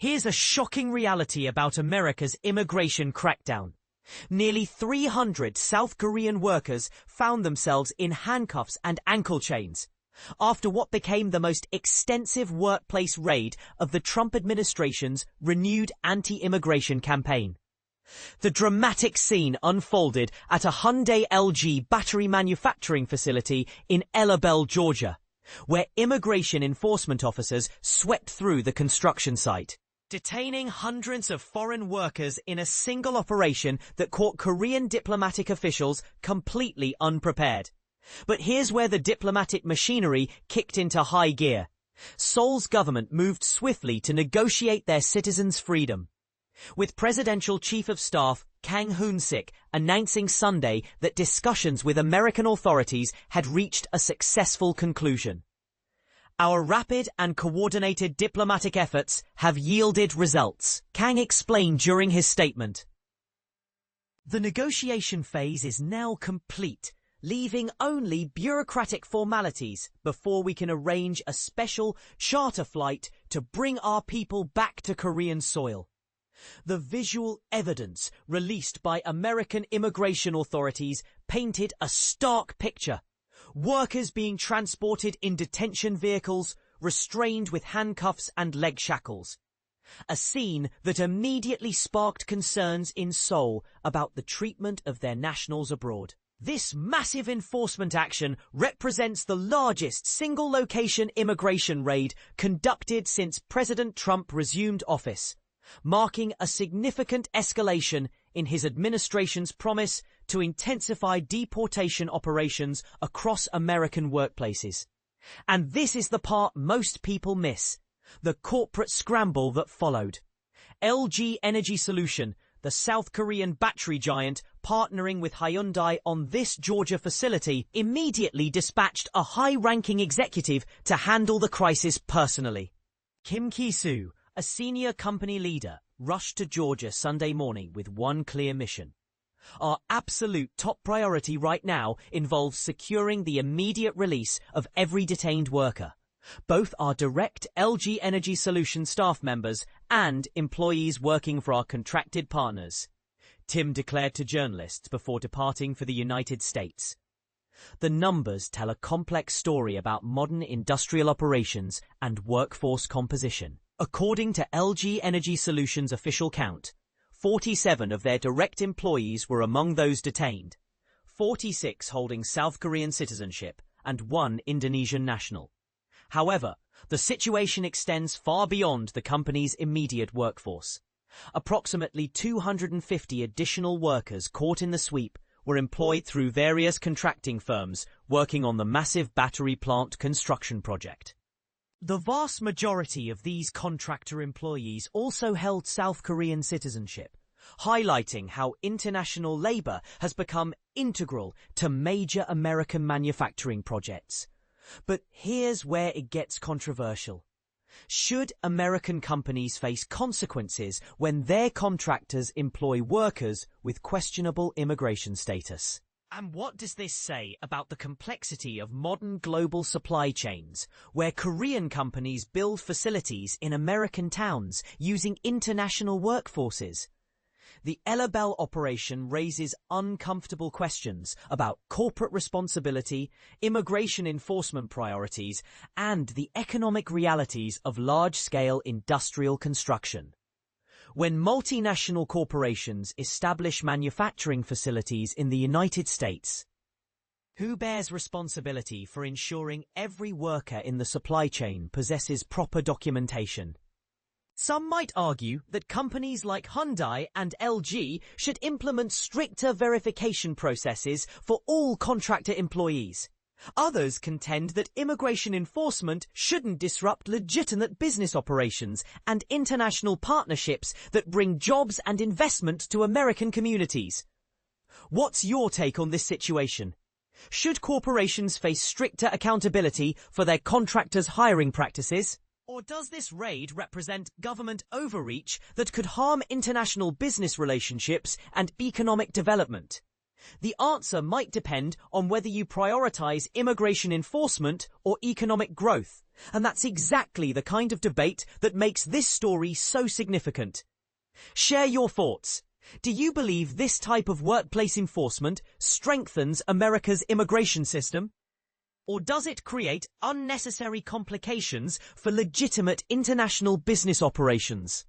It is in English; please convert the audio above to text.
Here's a shocking reality about America's immigration crackdown. Nearly 300 South Korean workers found themselves in handcuffs and ankle chains after what became the most extensive workplace raid of the Trump administration's renewed anti-immigration campaign. The dramatic scene unfolded at a Hyundai-LG battery manufacturing facility in Bell, Georgia, where immigration enforcement officers swept through the construction site, detaining hundreds of foreign workers in a single operation that caught Korean diplomatic officials completely unprepared. But here's where the diplomatic machinery kicked into high gear. Seoul's government moved swiftly to negotiate their citizens' freedom, with Presidential Chief of Staff Kang Hoon-sik announcing Sunday that discussions with American authorities had reached a successful conclusion. Our rapid and coordinated diplomatic efforts have yielded results, Kang explained during his statement. The negotiation phase is now complete, leaving only bureaucratic formalities before we can arrange a special charter flight to bring our people back to Korean soil. The visual evidence released by American immigration authorities painted a stark picture. Workers being transported in detention vehicles, restrained with handcuffs and leg shackles. A scene that immediately sparked concerns in Seoul about the treatment of their nationals abroad. This massive enforcement action represents the largest single-location immigration raid conducted since President Trump resumed office, marking a significant escalation in his administration's promise to intensify deportation operations across American workplaces. And this is the part most people miss: the corporate scramble that followed. LG Energy Solution, the South Korean battery giant partnering with Hyundai on this Georgia facility, immediately dispatched a high-ranking executive to handle the crisis personally. Kim Ki-soo, a senior company leader, rushed to Georgia Sunday morning with one clear mission. Our absolute top priority right now involves securing the immediate release of every detained worker, both our direct LG Energy Solution staff members and employees working for our contracted partners, Tim declared to journalists before departing for the United States. The numbers tell a complex story about modern industrial operations and workforce composition. According to LG Energy Solutions' official count, 47 of their direct employees were among those detained, 46 holding South Korean citizenship and 1 Indonesian national. However, the situation extends far beyond the company's immediate workforce. Approximately 250 additional workers caught in the sweep were employed through various contracting firms working on the massive battery plant construction project. The vast majority of these contractor employees also held South Korean citizenship, highlighting how international labor has become integral to major American manufacturing projects. But here's where it gets controversial. Should American companies face consequences when their contractors employ workers with questionable immigration status? And what does this say about the complexity of modern global supply chains, where Korean companies build facilities in American towns using international workforces? The Bell operation raises uncomfortable questions about corporate responsibility, immigration enforcement priorities, and the economic realities of large-scale industrial construction. When multinational corporations establish manufacturing facilities in the United States, who bears responsibility for ensuring every worker in the supply chain possesses proper documentation? Some might argue that companies like Hyundai and LG should implement stricter verification processes for all contractor employees. Others contend that immigration enforcement shouldn't disrupt legitimate business operations and international partnerships that bring jobs and investment to American communities. What's your take on this situation? Should corporations face stricter accountability for their contractors' hiring practices? Or does this raid represent government overreach that could harm international business relationships and economic development? The answer might depend on whether you prioritize immigration enforcement or economic growth, and that's exactly the kind of debate that makes this story so significant. Share your thoughts. Do you believe this type of workplace enforcement strengthens America's immigration system? Or does it create unnecessary complications for legitimate international business operations?